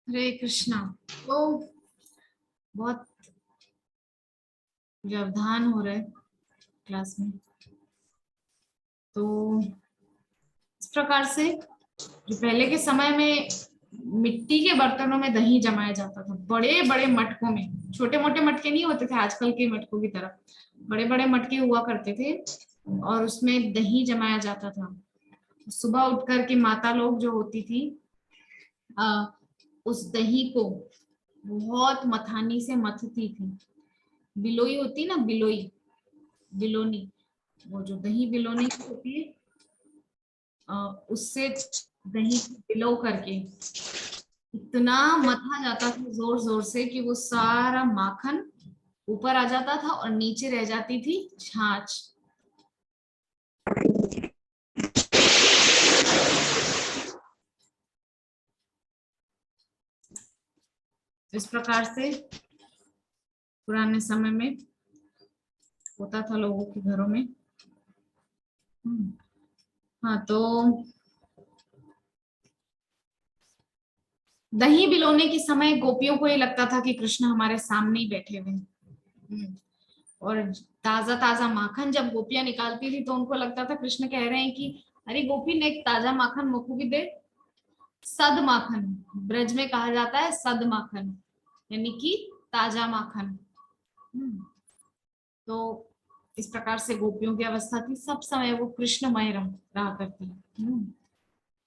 हरे कृष्णा। तो बहुत व्यवधान हो रहा है क्लास में। तो इस प्रकार से जो पहले के समय में मिट्टी के बर्तनों में दही जमाया जाता था, बड़े बड़े मटकों में, छोटे मोटे मटके नहीं होते थे आजकल के मटकों की तरह, बड़े बड़े मटके हुआ करते थे और उसमें दही जमाया जाता था। सुबह उठ करके माता लोग जो होती थी उस दही को बहुत मथानी से मथती थी। बिलोई होती ना, बिलोई, बिलोनी, वो जो दही बिलोनी की होती है, उससे दही को बिलो करके इतना मथा जाता था जोर जोर से कि वो सारा माखन ऊपर आ जाता था और नीचे रह जाती थी छाछ। इस प्रकार से पुराने समय में होता था लोगों के घरों में। हाँ, तो दही बिलोने के समय गोपियों को ये लगता था कि कृष्ण हमारे सामने ही बैठे हुए हैं। और ताजा ताजा माखन जब गोपियां निकालती थी तो उनको लगता था कृष्ण कह रहे हैं कि अरे गोपी ने एक ताजा माखन मुझको भी दे। सद माखन ब्रज में कहा जाता है, सद माखन यानी कि ताजा माखन। तो इस प्रकार से गोपियों की अवस्था थी, सब समय वो कृष्णमय रहा करती।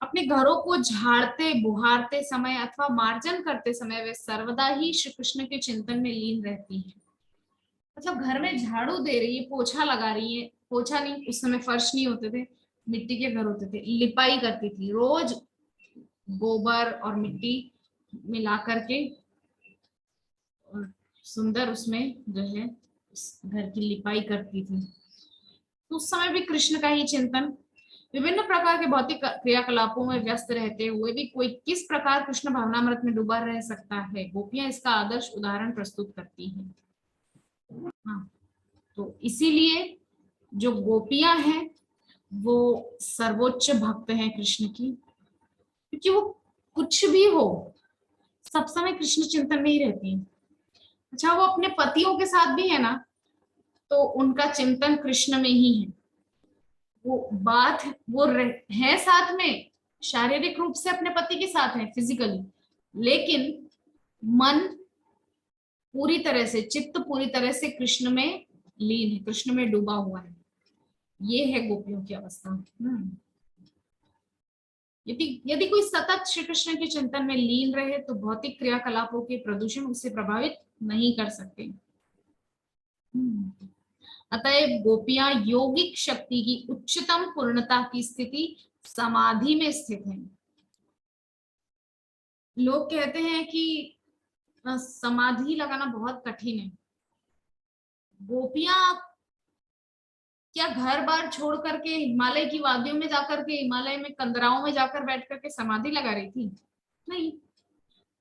अपने घरों को झाड़ते बुहारते समय अथवा मार्जन करते समय वे सर्वदा ही श्री कृष्ण के चिंतन में लीन रहती हैं। मतलब घर में झाड़ू दे रही है, पोछा लगा रही है, पोछा नहीं, उस समय फर्श नहीं होते थे, मिट्टी के घर होते थे, लिपाई करती थी रोज, गोबर और मिट्टी मिला करके और सुंदर उसमें जो है उस घर की लिपाई करती थी। तो उस समय भी कृष्ण का ही चिंतन, विभिन्न प्रकार के भौतिक क्रियाकलापों में व्यस्त रहते हुए भी कोई किस प्रकार कृष्ण भावनामृत में डूबा रह सकता है, गोपियां इसका आदर्श उदाहरण प्रस्तुत करती हैं। हाँ, तो इसीलिए जो गोपियां हैं वो सर्वोच्च भक्त हैं कृष्ण की, क्योंकि वो कुछ भी हो सब समय कृष्ण चिंतन में ही रहती है। अच्छा, वो अपने पतियों के साथ भी है ना, तो उनका चिंतन कृष्ण में ही है। वो बात वो है साथ में, शारीरिक रूप से अपने पति के साथ है फिजिकली, लेकिन मन पूरी तरह से, चित्त पूरी तरह से कृष्ण में लीन है, कृष्ण में डूबा हुआ है। ये है गोपियों की अवस्था। यदि यदि कोई सतत श्री कृष्ण के चिंतन में लीन रहे तो भौतिक क्रियाकलापों के प्रदूषण उससे प्रभावित नहीं कर सकते। अतएव गोपियां योगिक शक्ति की उच्चतम पूर्णता की स्थिति समाधि में स्थित हैं। लोग कहते हैं कि समाधि लगाना बहुत कठिन है। गोपियां क्या घर बार छोड़ करके हिमालय की वादियों में जाकर के, हिमालय में कंदराओं में जाकर बैठ करके समाधि लगा रही थी? नहीं,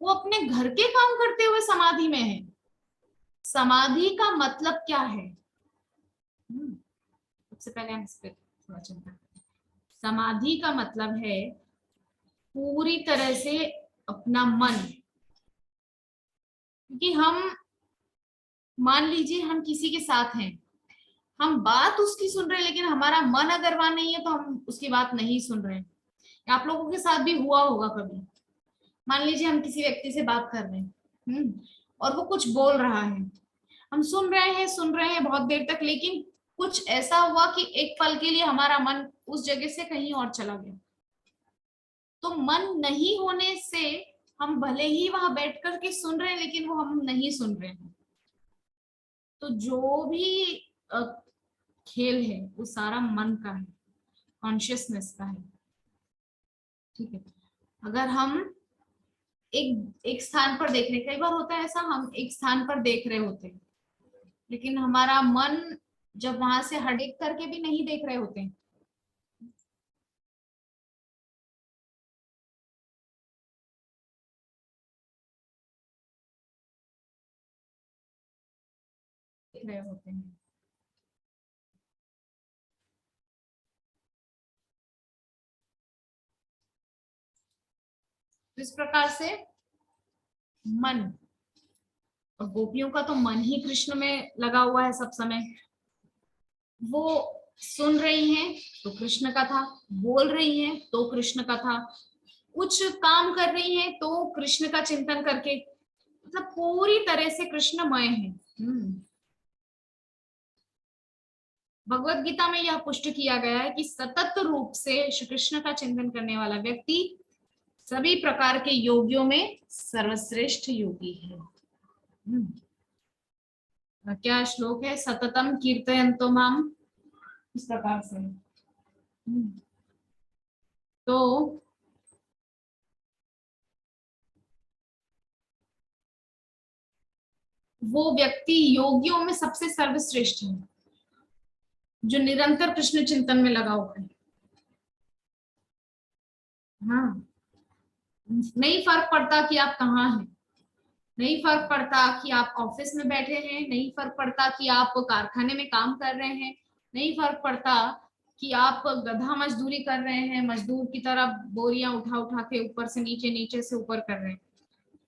वो अपने घर के काम करते हुए समाधि में है। समाधि का मतलब क्या है? सबसे पहले हम इस पर थोड़ा चिंता करें। समाधि का मतलब है पूरी तरह से अपना मन, क्योंकि हम, मान लीजिए हम किसी के साथ हैं, हम बात उसकी सुन रहे हैं लेकिन हमारा मन अगर वहां नहीं है तो हम उसकी बात नहीं सुन रहे हैं। आप लोगों के साथ भी हुआ होगा कभी। मान लीजिए हम किसी व्यक्ति से बात कर रहे हैं, और वो कुछ बोल रहा है, हम सुन रहे हैं बहुत देर तक, लेकिन कुछ ऐसा हुआ कि एक पल के लिए हमारा मन उस जगह से कहीं और चला गया। तो मन नहीं होने से हम भले ही वहां बैठ करके सुन रहे हैं लेकिन वो हम नहीं सुन रहे हैं। तो जो भी अ, खेल है वो सारा मन का है, कॉन्शियसनेस का है। ठीक है, अगर हम एक एक स्थान पर देख रहे, कई बार होता है ऐसा, हम एक स्थान पर देख रहे होते हैं लेकिन हमारा मन जब वहां से हट करके भी नहीं देख रहे होते, देख रहे होते हैं। तो इस प्रकार से मन, और गोपियों का तो मन ही कृष्ण में लगा हुआ है सब समय। वो सुन रही हैं तो कृष्ण का था, बोल रही हैं तो कृष्ण का था, कुछ काम कर रही हैं तो कृष्ण का चिंतन करके, मतलब पूरी तरह से कृष्णमय है। भगवत गीता में यह पुष्ट किया गया है कि सतत रूप से श्री कृष्ण का चिंतन करने वाला व्यक्ति सभी प्रकार के योगियों में सर्वश्रेष्ठ योगी है। क्या श्लोक है, सततम कीर्तयन्तो माम, इस प्रकार से। तो वो व्यक्ति योगियों में सबसे सर्वश्रेष्ठ है जो निरंतर कृष्ण चिंतन में लगा हुआ है। हाँ, नहीं फर्क पड़ता कि आप कहाँ हैं, नहीं फर्क पड़ता कि आप ऑफिस में बैठे हैं, नहीं फर्क पड़ता कि आप कारखाने में काम कर रहे हैं, नहीं फर्क पड़ता कि आप गधा मजदूरी कर रहे हैं, मजदूर की तरह बोरियां उठा उठा के ऊपर से नीचे, नीचे से ऊपर कर रहे हैं,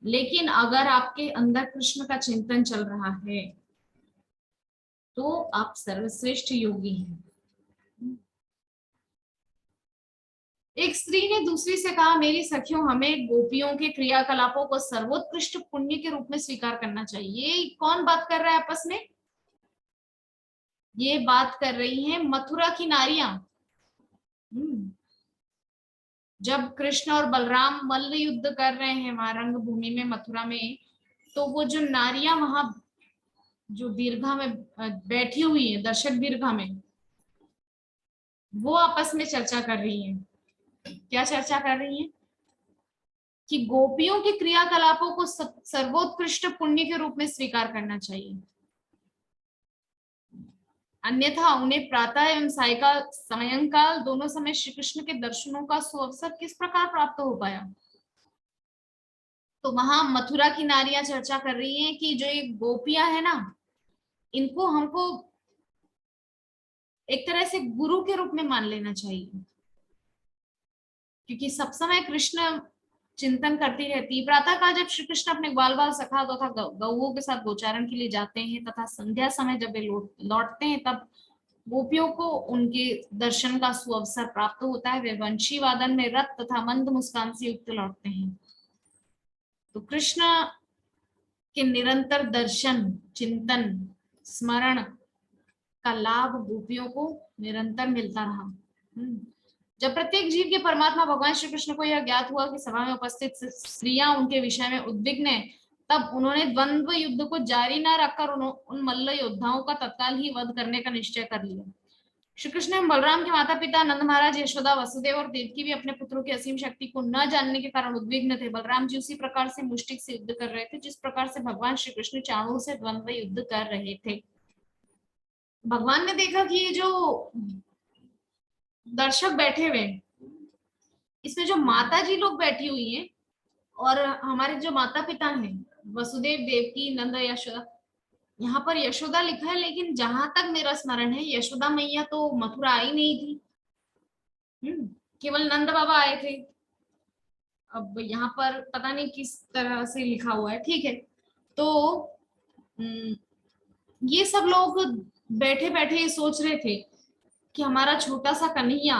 लेकिन अगर आपके अंदर कृष्ण का चिंतन चल रहा है तो आप सर्वश्रेष्ठ योगी हैं। एक स्त्री ने दूसरी से कहा, मेरी सखियों, हमें गोपियों के क्रियाकलापों को सर्वोत्कृष्ट पुण्य के रूप में स्वीकार करना चाहिए। ये कौन बात कर रहा है आपस में? ये बात कर रही हैं मथुरा की नारियां। जब कृष्ण और बलराम मल्ल युद्ध कर रहे हैं वहां रंगभूमि में मथुरा में, तो वो जो नारियां वहां जो दीर्घा में बैठी हुई है, दर्शक दीर्घा में, वो आपस में चर्चा कर रही हैं। क्या चर्चा कर रही हैं? कि गोपियों के क्रियाकलापों को सर्वोत्कृष्ट पुण्य के रूप में स्वीकार करना चाहिए, अन्यथा उन्हें प्रातः एवं सायकाल सायंकाल दोनों समय श्री कृष्ण के दर्शनों का सुअवसर किस प्रकार प्राप्त हो पाया। तो वहां मथुरा की नारियां चर्चा कर रही हैं कि जो ये गोपियां है ना, इनको हमको एक तरह से गुरु के रूप में मान लेना चाहिए, क्योंकि सब समय कृष्ण चिंतन करती रहती। प्रातः काल जब श्री कृष्ण अपने ग्वाल बाल सखा तथा गौओं के साथ गोचारण के लिए जाते हैं, तथा संध्या समय जब वे लौटते हैं, तब गोपियों को उनके दर्शन का सुअवसर प्राप्त होता है। वे वंशी वादन में रत तथा मंद मुस्कान से युक्त लौटते हैं। तो कृष्ण के निरंतर दर्शन, चिंतन, स्मरण का लाभ गोपियों को निरंतर मिलता रहा। जब प्रत्येक जीव के परमात्मा भगवान श्री कृष्ण को यह ज्ञात हुआ कि सभा में उपस्थित स्त्रियां उनके विषय में उद्विग्न है, तब उन्होंने द्वंद्व युद्ध को जारी न रखकर उन मल्ल योद्धाओं का तत्काल ही वध करने का निश्चय कर लिया। श्री कृष्ण एवं बलराम के माता पिता नंद महाराज, यशोदा, वसुदेव और देवकी भी अपने पुत्रों की असीम शक्ति को न जानने के कारण उद्विग्न थे। बलराम जी उसी प्रकार से मुष्टिक से युद्ध कर रहे थे जिस प्रकार से भगवान श्री कृष्ण चाणूर से द्वंद्व युद्ध कर रहे थे। भगवान ने देखा कि ये जो दर्शक बैठे हुए, इसमें जो माता जी लोग बैठी हुई हैं और हमारे जो माता पिता हैं, वसुदेव, देवकी, नंद, यशोदा, यहाँ पर यशोदा लिखा है, लेकिन जहां तक मेरा स्मरण है यशोदा मैया तो मथुरा आई नहीं थी। केवल नंद बाबा आए थे। अब यहाँ पर पता नहीं किस तरह से लिखा हुआ है, ठीक है। तो ये सब लोग बैठे बैठे ये सोच रहे थे कि हमारा छोटा सा कन्हैया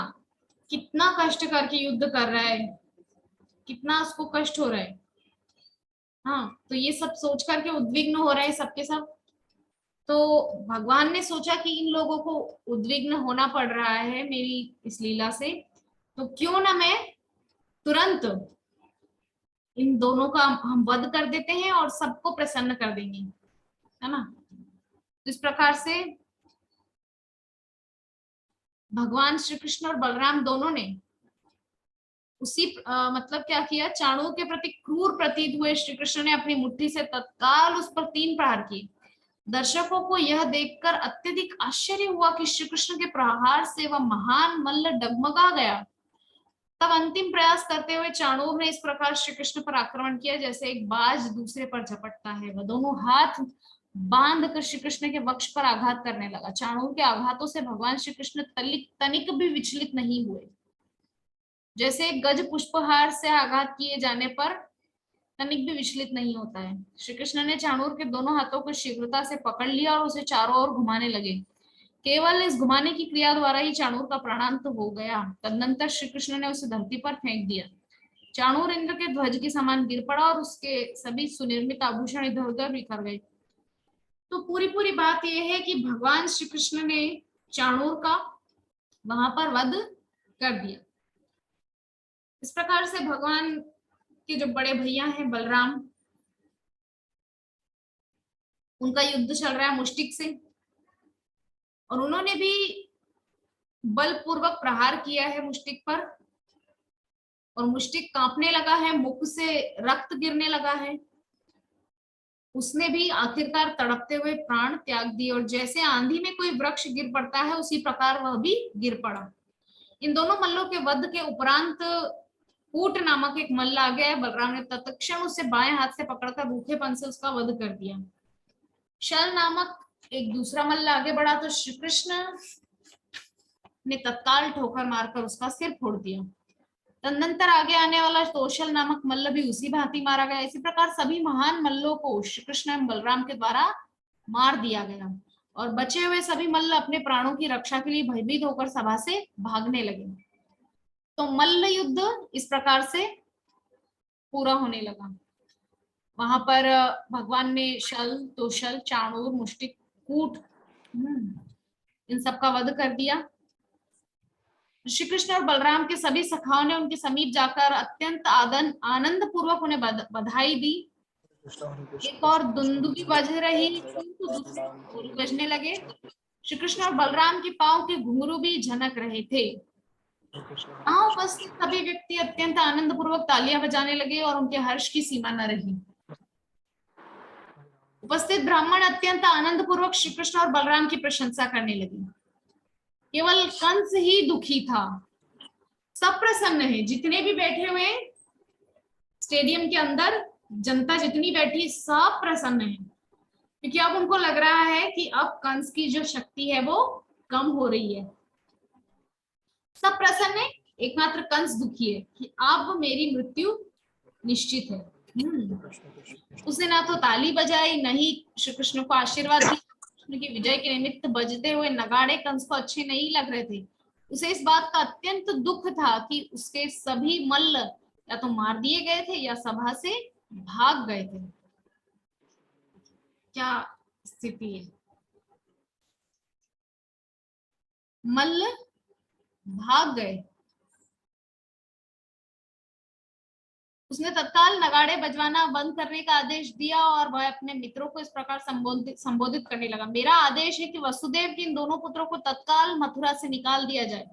कितना कष्ट करके युद्ध कर रहा है, कितना उसको कष्ट हो रहा है। हाँ, तो ये सब सोच करके उद्विग्न हो रहे हैं सबके सब। तो भगवान ने सोचा कि इन लोगों को उद्विग्न होना पड़ रहा है मेरी इस लीला से, तो क्यों ना मैं तुरंत इन दोनों का हम वध कर देते हैं और सबको प्रसन्न कर देंगे, है ना। तो इस प्रकार से भगवान श्री कृष्ण और बलराम दोनों ने उसी मतलब क्या किया, चाणूर के प्रति क्रूर प्रतीत हुए श्री कृष्ण ने अपनी मुट्ठी से तत्काल उस पर 3 प्रहार किए। दर्शकों को यह देखकर अत्यधिक आश्चर्य हुआ कि श्री कृष्ण के प्रहार से वह महान मल्ल डगमगा गया। तब अंतिम प्रयास करते हुए चाणूर ने इस प्रकार श्री कृष्ण पर आक्रमण किया जैसे एक बाज दूसरे पर झपटता है। वह दोनों हाथ बांध कर श्री कृष्ण के वक्ष पर आघात करने लगा। चाणूर के आघातों से भगवान श्री कृष्ण तनिक भी विचलित नहीं हुए। जैसे गज पुष्पहार से आघात किए जाने पर तनिक भी विचलित नहीं होता है। श्री कृष्ण ने चाणूर के दोनों हाथों को शीघ्रता से पकड़ लिया और उसे चारों ओर घुमाने लगे। केवल इस घुमाने की क्रिया द्वारा ही चाणूर का प्राणांत हो गया। तदनंतर श्री कृष्ण ने उसे धरती पर फेंक दिया। चाणूर इंद्र के ध्वज के समान गिर पड़ा और उसके सभी सुनिर्मित आभूषण इधर उधर बिखर गए। तो पूरी पूरी बात यह है कि भगवान श्री कृष्ण ने चाणूर का वहां पर वध कर दिया। इस प्रकार से भगवान के जो बड़े भैया हैं बलराम, उनका युद्ध चल रहा है मुष्टिक से, और उन्होंने भी बलपूर्वक प्रहार किया है मुष्टिक पर, और मुष्टिक कांपने लगा है, मुख से रक्त गिरने लगा है। उसने भी आखिरकार तड़पते हुए प्राण त्याग दिए, और जैसे आंधी में कोई वृक्ष गिर पड़ता है उसी प्रकार वह भी गिर पड़ा। इन दोनों मल्लों के वध के उपरांत कूट नामक एक मल्ल आ गया है। बलराम ने तत्क्षण उसे बाएं हाथ से पकड़कर रूखेपन से उसका वध कर दिया। शल नामक एक दूसरा मल्ल आगे बढ़ा तो श्री कृष्ण ने तत्काल ठोकर मारकर उसका सिर फोड़ दिया। तदनंतर आगे आने वाला तोशल नामक मल्ल भी उसी भांति मारा गया। इसी प्रकार सभी महान मल्लों को श्री कृष्ण एवं बलराम के द्वारा मार दिया गया, और बचे हुए सभी मल्ल अपने प्राणों की रक्षा के लिए भयभीत होकर सभा से भागने लगे। तो मल्ल युद्ध इस प्रकार से पूरा होने लगा। वहां पर भगवान ने शल, तोशल, चाणूर, मुष्टिक, कूट इन सबका वध कर दिया। श्री कृष्ण और बलराम के सभी सखाओं ने उनके समीप जाकर अत्यंत आनंद पूर्वक उन्हें बधाई दी। एक और दुंदुभी बज रही थी तो दूसरे ढोल बजने लगे। श्री कृष्ण और बलराम के पांव के घुंघरू भी झनक रहे थे। वहां उपस्थित सभी व्यक्ति अत्यंत आनंद पूर्वक तालियां बजाने लगे और उनके हर्ष की सीमा न रही। उपस्थित ब्राह्मण अत्यंत आनंद पूर्वक श्री कृष्ण और बलराम की प्रशंसा करने लगे। केवल कंस ही दुखी था, सब प्रसन्न है। जितने भी बैठे हुए स्टेडियम के अंदर, जनता जितनी बैठी, सब प्रसन्न है, क्योंकि अब उनको लग रहा है कि अब कंस की जो शक्ति है वो कम हो रही है। सब प्रसन्न है, एकमात्र कंस दुखी है कि अब मेरी मृत्यु निश्चित है। उसने ना तो ताली बजाई, न ही श्री कृष्ण को आशीर्वाद दिया। कृष्ण की विजय के निमित्त बजते हुए नगाड़े कंस को अच्छे नहीं लग रहे थे। उसे इस बात का अत्यंत दुख था कि उसके सभी मल्ल या तो मार दिए गए थे या सभा से भाग गए थे। क्या स्थिति है, मल्ल भाग गए। उसने तत्काल नगाड़े बजवाना बंद करने का आदेश दिया और वह अपने मित्रों को इस प्रकार संबोधित करने लगा। मेरा आदेश है कि वसुदेव के इन दोनों पुत्रों को तत्काल मथुरा से निकाल दिया जाए।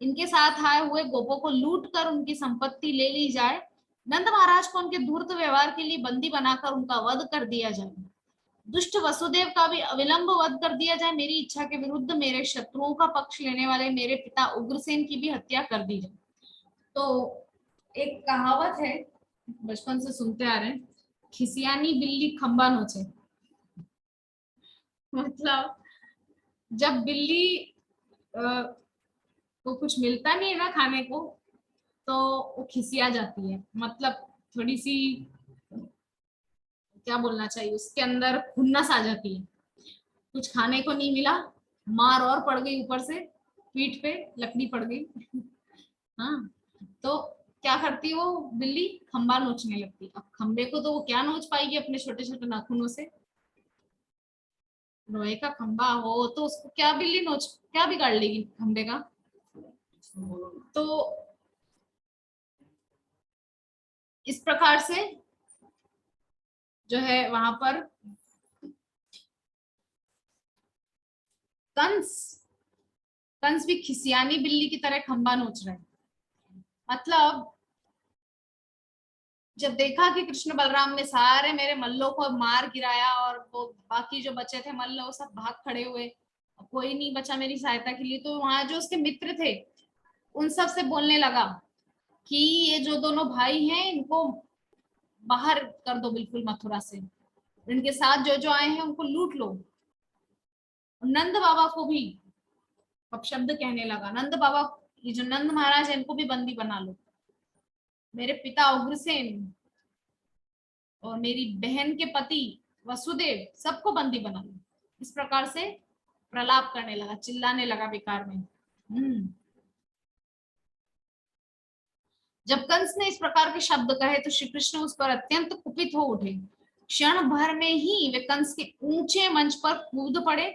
इनके साथ आए हुए गोपों को लूट कर उनकी संपत्ति ले ली जाए। नंद महाराज को उनके धूर्त व्यवहार के लिए बंदी बनाकर उनका वध कर दिया जाए। दुष्ट वसुदेव का भी अविलंब वध कर दिया जाए। मेरी इच्छा के विरुद्ध मेरे शत्रुओं का पक्ष लेने वाले मेरे पिता उग्रसेन की भी हत्या कर दी जाए। तो एक कहावत है, बचपन से सुनते आ रहे हैं, खिसियानी बिल्ली खंबा नोचे। मतलब जब बिल्ली को कुछ मिलता नहीं है ना खाने को, तो वो खिसिया जाती है। मतलब थोड़ी सी, क्या बोलना चाहिए, उसके अंदर खुन्नस आ जाती है। कुछ खाने को नहीं मिला, मार और पड़ गई, ऊपर से पीठ पे लकड़ी पड़ गई। हाँ, तो क्या करती वो बिल्ली, खंबा नोचने लगती। अब खंबे को तो वो क्या नोच पाएगी अपने छोटे छोटे नाखूनों से। लोहे का खंबा हो तो उसको क्या बिल्ली नोच, क्या बिगाड़ लेगी खंबे का। तो इस प्रकार से जो है वहां पर कंस कंस भी खिसियानी बिल्ली की तरह खंबा नोच रहे हैं। मतलब जब देखा कि कृष्ण बलराम ने सारे मेरे मल्लों को मार गिराया और वो बाकी जो बचे थे मल्ल वो सब भाग खड़े हुए, कोई नहीं बचा मेरी सहायता के लिए, तो वहां जो उसके मित्र थे उन सब से बोलने लगा कि ये जो दोनों भाई हैं इनको बाहर कर दो बिल्कुल मथुरा से, इनके साथ जो जो आए हैं उनको लूट लो। नंद बाबा को भी अपशब्द कहने लगा, नंद बाबा, ये जो नंद महाराज है इनको भी बंदी बना लो। मेरे पिता उग्रसेन और मेरी बहन के पति वसुदेव सबको बंदी बना लो। इस प्रकार से प्रलाप करने लगा, चिल्लाने लगा बेकार में। जब कंस ने इस प्रकार के शब्द कहे तो श्री कृष्ण उस पर अत्यंत कुपित हो उठे। क्षण भर में ही वे कंस के ऊंचे मंच पर कूद पड़े।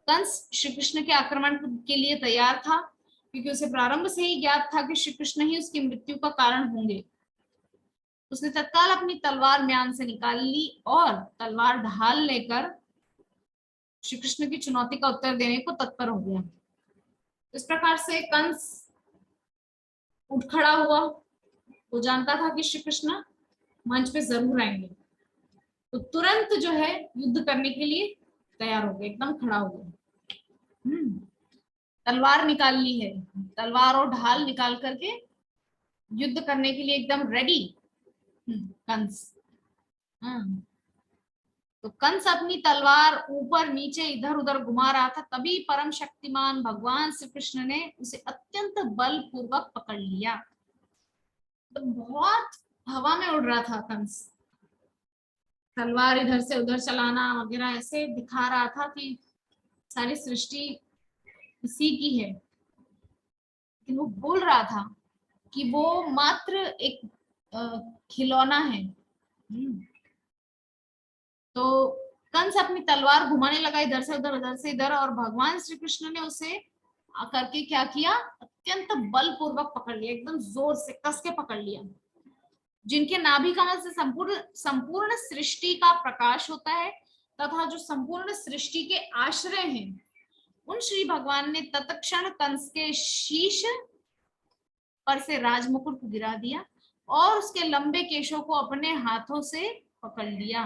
कंस श्री कृष्ण के आक्रमण के लिए तैयार था, क्योंकि उसे प्रारंभ से ही ज्ञात था कि श्री कृष्ण ही उसकी मृत्यु का कारण होंगे। उसने तत्काल अपनी तलवार म्यान से निकाल ली और तलवार ढाल लेकर श्री कृष्ण की चुनौती का उत्तर देने को तत्पर हो गया। इस प्रकार से कंस उठ खड़ा हुआ। वो जानता था कि श्री कृष्ण मंच पे जरूर आएंगे, तो तुरंत जो है युद्ध करने के लिए तैयार हो गया, एकदम खड़ा हो गया। तलवार निकाल ली है, तलवार और ढाल निकाल करके युद्ध करने के लिए एकदम रेडी कंस। तो कंस अपनी तलवार ऊपर नीचे इधर उधर घुमा रहा था, तभी परम शक्तिमान भगवान श्री कृष्ण ने उसे अत्यंत बलपूर्वक पकड़ लिया। तो बहुत हवा में उड़ रहा था कंस, तलवार इधर से उधर चलाना वगैरह ऐसे दिखा रहा था कि सारी सृष्टि इसी की है। लेकिन वो बोल रहा था कि वो मात्र एक खिलौना है। तो कंस अपनी तलवार घुमाने लगा इधर से उधर, और भगवान श्री कृष्ण ने उसे करके क्या किया, अत्यंत बलपूर्वक पकड़ लिया, एकदम जोर से कस के पकड़ लिया। जिनके नाभि कमल से संपूर्ण संपूर्ण सृष्टि का प्रकाश होता है तथा जो संपूर्ण सृष्टि के आश्रय हैं, उन श्री भगवान ने तत्क्षण कंस के शीश पर से राजमुकुट गिरा दिया और उसके लंबे केशों को अपने हाथों से पकड़ लिया।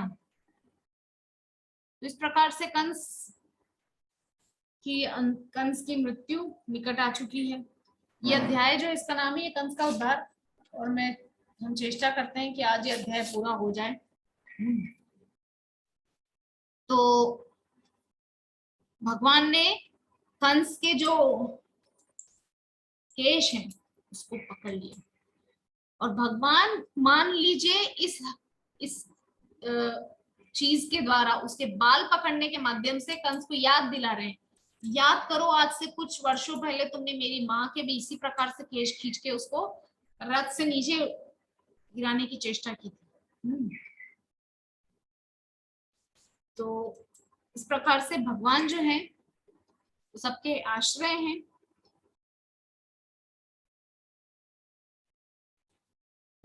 तो इस प्रकार से कंस की मृत्यु निकट आ चुकी है। ये अध्याय जो इसका नाम है, ये कंस का उद्धार, और हम चेष्टा करते हैं कि आज ये अध्याय पूरा हो जाए। तो भगवान ने कंस के जो केश हैं उसको पकड़ लिया, और भगवान मान लीजिए इस चीज के द्वारा उसके बाल पकड़ने के माध्यम से कंस को याद दिला रहे हैं, याद करो आज से कुछ वर्षों पहले तुमने मेरी माँ के भी इसी प्रकार से केश खींच के उसको रथ से नीचे गिराने की चेष्टा की थी। तो इस प्रकार से भगवान जो है सबके आश्रय हैं।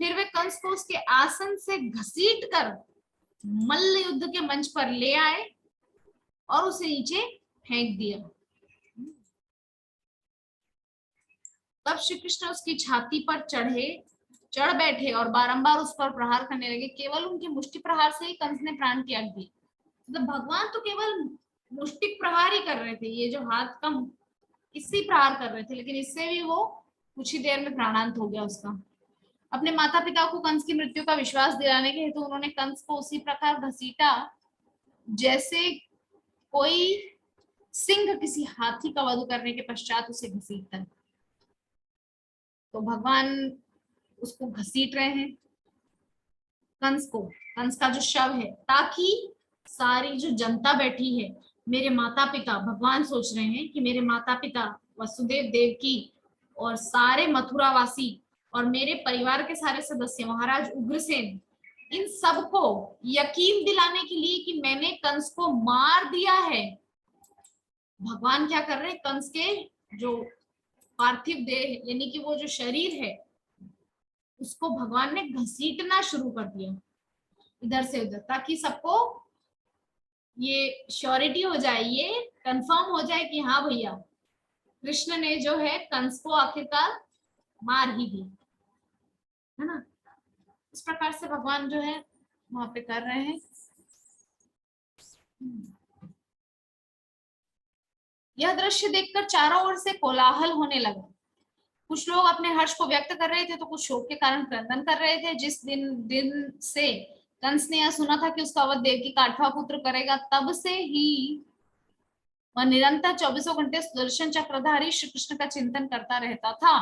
फिर वे कंस को उसके आसन से घसीट कर मल्ल युद्ध के मंच पर ले आए और उसे नीचे फेंक दिया। तब श्री कृष्ण उसकी छाती पर चढ़ बैठे और बारंबार उस पर प्रहार करने लगे। केवल उनके मुष्टि प्रहार से ही कंस ने प्राण त्याग दिए। मतलब भगवान तो केवल मुष्टि प्रहार ही कर रहे थे, ये जो हाथ का इससे प्रहार कर रहे थे, लेकिन इससे भी वो कुछ ही देर में प्राणांत हो गया उसका। अपने माता पिता को कंस की मृत्यु का विश्वास दिलाने के हेतु उन्होंने कंस को उसी प्रकार घसीटा जैसे कोई सिंह किसी हाथी का वध करने के पश्चात उसे घसीटता है। तो भगवान उसको घसीट रहे हैं कंस का जो शव है, ताकि सारी जो जनता बैठी है, मेरे माता पिता, भगवान सोच रहे हैं कि मेरे माता पिता वसुदेव देवकी और सारे मथुरावासी और मेरे परिवार के सारे सदस्य, महाराज उग्रसेन, इन सबको यकीन दिलाने के लिए कि मैंने कंस को मार दिया है, भगवान क्या कर रहे हैं, कंस के जो पार्थिव देह यानी कि वो जो शरीर है उसको भगवान ने घसीटना शुरू कर दिया इधर से उधर, ताकि सबको ये श्योरिटी हो जाए, ये कंफर्म हो जाए कि हाँ भैया कृष्ण ने जो है कंस को आखिरकार मार ही दी, है ना। इस प्रकार से भगवान जो है वहां पे कर रहे हैं। यह दृश्य देखकर चारों ओर से कोलाहल होने लगा। कुछ लोग अपने हर्ष को व्यक्त कर रहे थे तो कुछ शोक के कारण क्रंदन कर रहे थे। जिस दिन से कंस ने यह सुना था कि उसका वध देवकी का 8वां पुत्र करेगा, तब से ही वह निरंतर 24 घंटे सुदर्शन चक्रधारी श्री कृष्ण का चिंतन करता रहता था।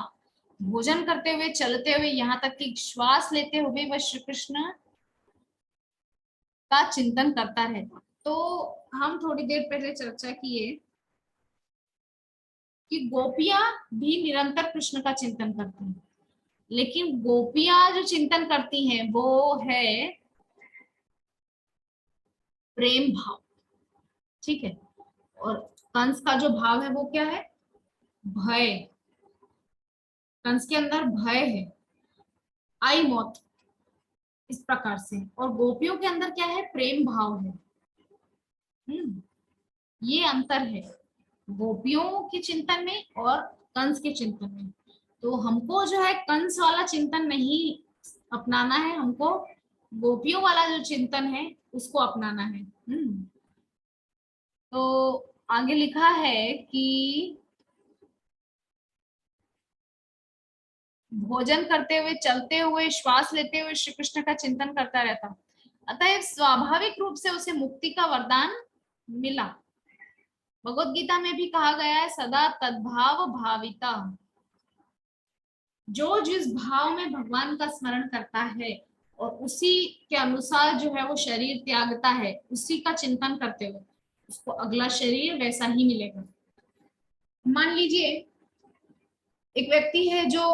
भोजन करते हुए, चलते हुए, यहाँ तक कि श्वास लेते हुए वह श्री कृष्ण का चिंतन करता रहता। तो हम थोड़ी देर पहले चर्चा किए कि गोपियां भी निरंतर कृष्ण का चिंतन करती हैं, लेकिन गोपियां जो चिंतन करती हैं वो है प्रेम भाव। ठीक है। और कंस का जो भाव है वो क्या है? भय। कंस के अंदर भय है, आई मौत, इस प्रकार से। और गोपियों के अंदर क्या है? प्रेम भाव है। ये अंतर है गोपियों के चिंतन में और कंस के चिंतन में। तो हमको जो है कंस वाला चिंतन नहीं अपनाना है, हमको गोपियों वाला जो चिंतन है उसको अपनाना है। तो आगे लिखा है कि भोजन करते हुए, चलते हुए, श्वास लेते हुए श्री कृष्ण का चिंतन करता रहता, अतः स्वाभाविक रूप से उसे मुक्ति का वरदान मिला। भगवत गीता में भी कहा गया है, सदा तद्भाव भाविता। जो जिस भाव में भगवान का स्मरण करता है और उसी के अनुसार जो है वो शरीर त्यागता है, उसी का चिंतन करते हुए उसको अगला शरीर वैसा ही मिलेगा। मान लीजिए एक व्यक्ति है जो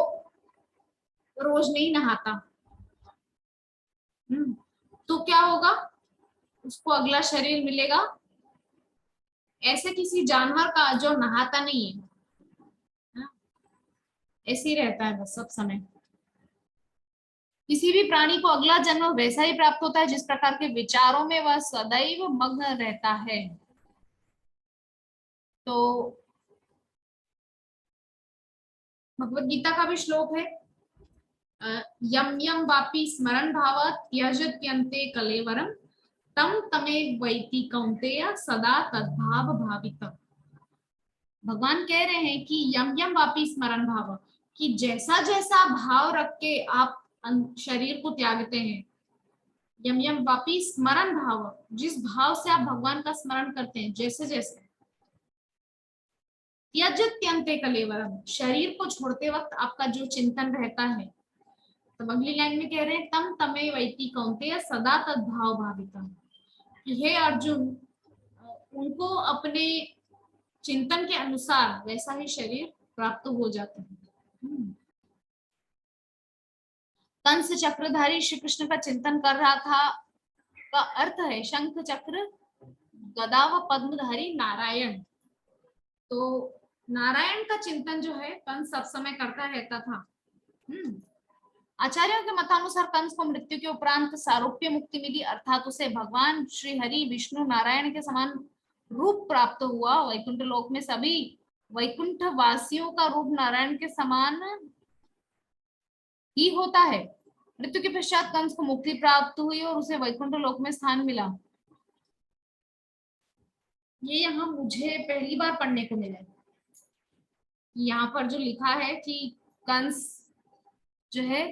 रोज नहीं नहाता, तो क्या होगा? उसको अगला शरीर मिलेगा ऐसे किसी जानवर का जो नहाता नहीं है, ऐसे ही रहता है बस सब समय। किसी भी प्राणी को अगला जन्म वैसा ही प्राप्त होता है जिस प्रकार के विचारों में वह सदैव मग्न रहता है। तो भगवत गीता का भी श्लोक है, यम यम वापी स्मरण भाव त्यजत्यन्ते कलेवरम तम तमेव वैति कौन्तेय सदा तद्भाव भावितम्। भगवान कह रहे हैं कि यम यम वापी स्मरण भाव, कि जैसा जैसा भाव रख के आप शरीर को त्यागते हैं, यम यम वापी स्मरण भाव, जिस भाव से आप भगवान का स्मरण करते हैं, जैसे जैसे त्यजत्यन्ते कलेवरम, शरीर को छोड़ते वक्त आपका जो चिंतन रहता है, तो अगली लाइन में कह रहे हैं तम तमे वैति कौन्तेय सदा तद्भाव भावितम्। हे अर्जुन, उनको अपने चिंतन के अनुसार वैसा ही शरीर प्राप्त हो जाता है। कंस चक्रधारी श्री कृष्ण का चिंतन कर रहा था का अर्थ है शंख चक्र गदा व पद्मधारी नारायण। तो नारायण का चिंतन जो है कंस सब समय करता रहता था। आचार्यों के मतानुसार कंस को मृत्यु के उपरांत सारूप्य मुक्ति मिली, अर्थात उसे भगवान श्री हरि विष्णु नारायण के समान रूप प्राप्त हुआ। वैकुंठ लोक में सभी वैकुंठ वासियों का रूप नारायण के समान ही होता है। मृत्यु के पश्चात कंस को मुक्ति प्राप्त हुई और उसे वैकुंठ लोक में स्थान मिला। ये यहाँ मुझे पहली बार पढ़ने को मिला। यहाँ पर जो लिखा है कि कंस जो है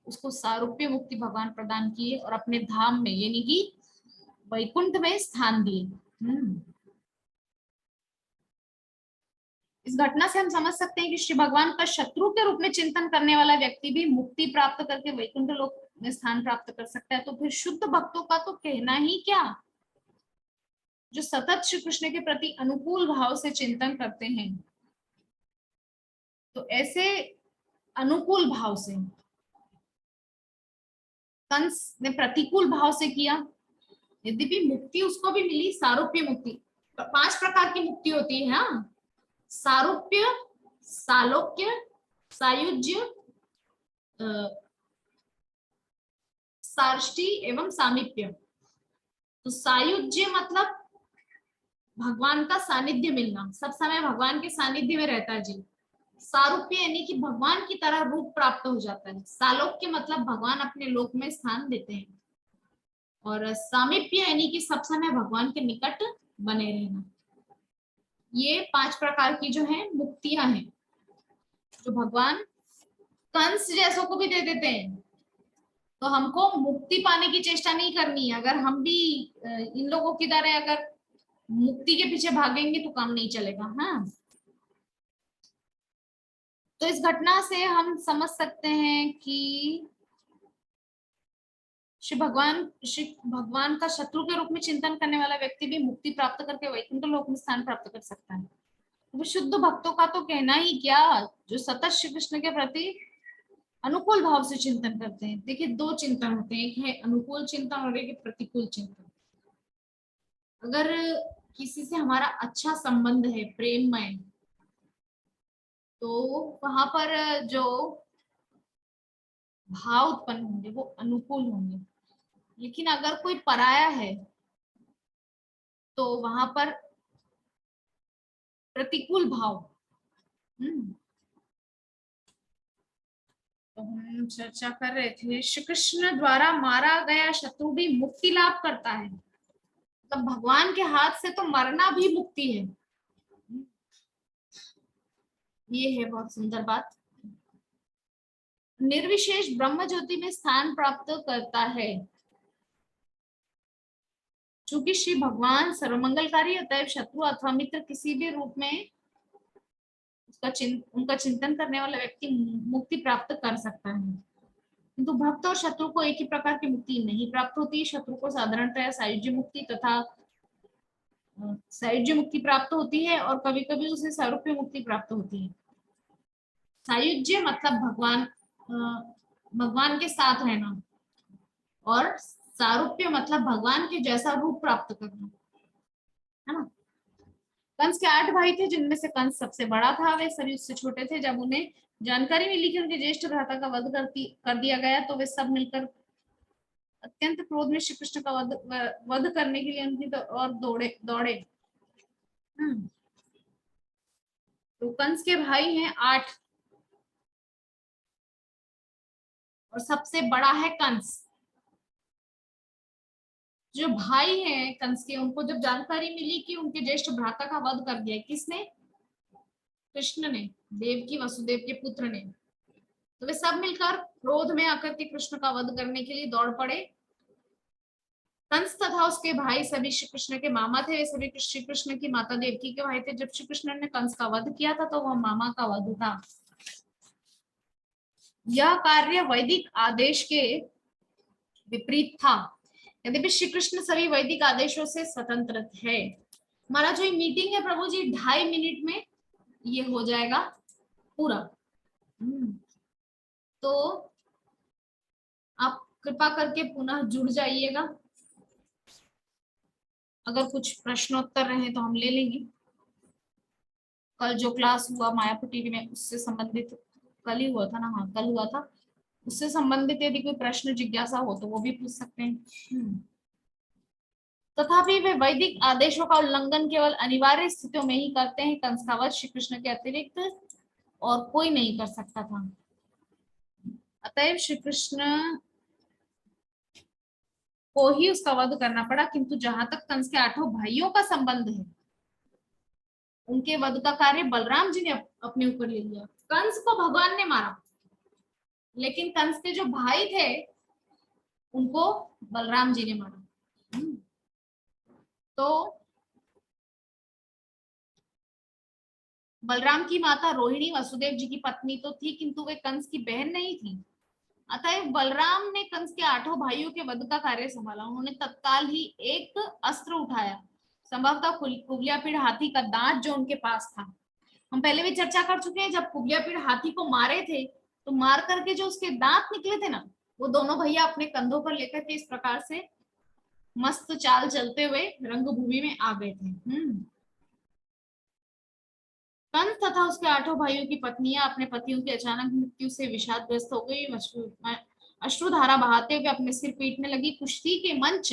उसको सारूप्य मुक्ति भगवान प्रदान किए और अपने धाम में यानी कि वैकुंठ में स्थान दिए। इस घटना से हम समझ सकते हैं कि श्री भगवान का शत्रु के रूप में चिंतन करने वाला व्यक्ति भी मुक्ति प्राप्त करके वैकुंठ लोक में स्थान प्राप्त कर सकता है। तो फिर शुद्ध भक्तों का तो कहना ही क्या, जो सतत श्री कृष्ण के प्रति अनुकूल भाव से चिंतन करते हैं। तो ऐसे अनुकूल भाव से कंस ने प्रतिकूल भाव से किया, यद्यपि मुक्ति उसको भी मिली, सारूप्य मुक्ति। 5 प्रकार की मुक्ति होती है। हाँ, सारूप्य, सालोक्य, सायुज्य, सार्ष्टी एवं सामीप्य। तो सायुज्य मतलब भगवान का सानिध्य मिलना, सब समय भगवान के सानिध्य में रहता है जी। सारूप्य यानी कि भगवान की तरह रूप प्राप्त हो जाता है। सालोक्य मतलब भगवान अपने लोक में स्थान देते हैं। और सामीप्य यानी कि सब समय भगवान के निकट बने रहना। ये 5 प्रकार की जो है मुक्तियां हैं जो भगवान कंस जैसों को भी दे देते हैं। तो हमको मुक्ति पाने की चेष्टा नहीं करनी है। अगर हम भी इन लोगों की तरह अगर मुक्ति के पीछे भागेंगे तो काम नहीं चलेगा। हाँ, तो इस घटना से हम समझ सकते हैं कि श्री भगवान का शत्रु के रूप में चिंतन करने वाला व्यक्ति भी मुक्ति प्राप्त करके वैकुंठ लोक में स्थान प्राप्त कर सकता है। तो शुद्ध भक्तों का तो कहना ही क्या, जो सतत श्री कृष्ण के प्रति अनुकूल भाव से चिंतन करते हैं। देखिए, दो चिंतन होते हैं, एक है अनुकूल चिंतन और एक है प्रतिकूल चिंतन। अगर किसी से हमारा अच्छा संबंध है, प्रेममय, तो वहां पर जो भाव उत्पन्न होंगे वो अनुकूल होंगे। लेकिन अगर कोई पराया है तो वहां पर प्रतिकूल भाव। हम्म तो हम चर्चा कर रहे थे, श्री कृष्ण द्वारा मारा गया शत्रु भी मुक्ति लाभ करता है। मतलब भगवान के हाथ से तो मरना भी मुक्ति है। ये है बहुत सुंदर बात। निर्विशेष ब्रह्म ज्योति में स्थान प्राप्त करता है। चूंकि श्री भगवान सर्वमंगलकारी, अतएव शत्रु अथवा मित्र किसी भी रूप में उनका चिंतन करने वाला व्यक्ति मुक्ति प्राप्त कर सकता है। किंतु भक्त और शत्रु को एक ही प्रकार की मुक्ति नहीं प्राप्त होती। शत्रु को साधारणतः सायुज्य मुक्ति तथा सायुज्य मुक्ति प्राप्त होती है और कभी कभी उसे सारूप्य मुक्ति प्राप्त होती है। सायुज्य मतलब भगवान के साथ रहना, और सारूप्य मतलब भगवान के जैसा रूप प्राप्त करना, है ना। कंस के 8 भाई थे, जिनमें से कंस सबसे बड़ा था। वे सभी उससे छोटे थे। जब उन्हें जानकारी मिली कि उनके ज्येष्ठ भ्राता का वध कर दिया गया, तो वे सब मिलकर अत्यंत क्रोध में श्री कृष्ण का वध करने के लिए उनकी और दौड़े। तो कंस के भाई हैं 8 और सबसे बड़ा है कंस। जो भाई हैं कंस के, उनको जब जानकारी मिली कि उनके ज्येष्ठ भ्राता का वध कर दिया, किसने? कृष्ण ने, देवकी वसुदेव के पुत्र ने। तो वे सब मिलकर क्रोध में आकर के कृष्ण का वध करने के लिए दौड़ पड़े। कंस तथा उसके भाई सभी श्री कृष्ण के मामा थे। वे सभी श्री कृष्ण की माता देवकी के भाई थे। जब श्री कृष्ण ने कंस का वध किया था तो वह मामा का वध था। यह कार्य वैदिक आदेश के विपरीत था। यद्यपि श्री कृष्ण सभी वैदिक आदेशों से स्वतंत्र है। हमारा जो मीटिंग है प्रभु जी, 2.5 मिनट में ये हो जाएगा पूरा। तो आप कृपा करके पुनः जुड़ जाइएगा। अगर कुछ प्रश्नोत्तर रहे तो हम ले लेंगे। कल जो क्लास हुआ मायापुटी में, उससे संबंधित, कल ही हुआ था ना? हाँ, कल हुआ था। उससे संबंधित यदि कोई प्रश्न जिज्ञासा हो तो वो भी पूछ सकते हैं। तथापि वे वैदिक आदेशों का उल्लंघन केवल अनिवार्य स्थितियों में ही करते हैं। कंस का वध श्री कृष्ण के अतिरिक्त और कोई नहीं कर सकता था। अतएव श्री कृष्ण को ही उसका वध करना पड़ा। किंतु जहां तक कंस के 8 भाइयों का संबंध है, उनके वध का कार्य बलराम जी ने अपने ऊपर ले लिया। कंस को भगवान ने मारा, लेकिन कंस के जो भाई थे उनको बलराम जी ने मारा। तो बलराम की माता रोहिणी वसुदेव जी की पत्नी तो थी, किंतु वे कंस की बहन नहीं थी। अतएव बलराम ने कंस के 8 भाइयों के वध का कार्य संभाला। उन्होंने तत्काल ही एक अस्त्र उठाया, संभवतः कुबलिया पीड़ हाथी का दांत जो उनके पास था। हम पहले भी चर्चा कर चुके हैं, जब कुबलिया पीड़ हाथी को मारे थे तो मार करके जो उसके दांत निकले थे ना, वो दोनों भैया अपने कंधों पर लेकर के इस प्रकार से मस्त चाल चलते हुए रंगभूमि में आ गए थे। कंस तथा उसके 8 भाइयों की पत्नियां अपने पतियों की अचानक मृत्यु से विषादग्रस्त हो गई। अश्रुधारा बहाते हुए अपने सिर पीटने लगी। कुश्ती के मंच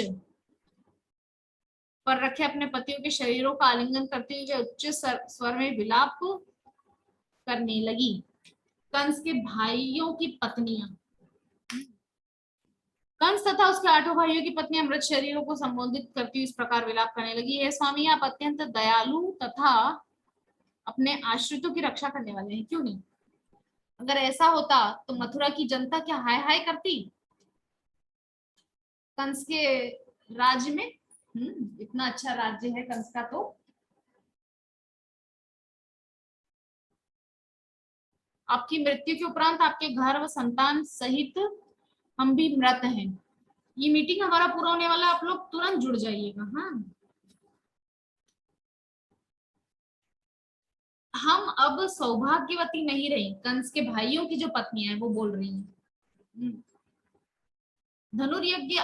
पर रखे अपने पतियों के शरीरों का आलिंगन करते हुए उच्च स्वर में विलाप करने लगी। कंस के भाइयों की पत्नियां, कंस तथा उसके 8 भाइयों की पत्नियां मृत शरीरों को संबोधित करती हुई इस प्रकार विलाप करने लगी। हे स्वामी, आप अत्यंत दयालु तथा अपने आश्रितों की रक्षा करने वाले हैं, क्यों नहीं? अगर ऐसा होता तो मथुरा की जनता क्या हाय हाय करती कंस के राज्य में। इतना अच्छा राज्य है कंस का। तो आपकी मृत्यु के उपरांत आपके घर व संतान सहित हम भी मृत हैं। ये मीटिंग हमारा पूरा होने वाला है, आप लोग तुरंत जुड़ जाइएगा। हाँ, हम अब सौभाग्यवती नहीं रही, कंस के भाइयों की जो पत्नियां हैं वो बोल रही हैं। धनुर्यज्ञ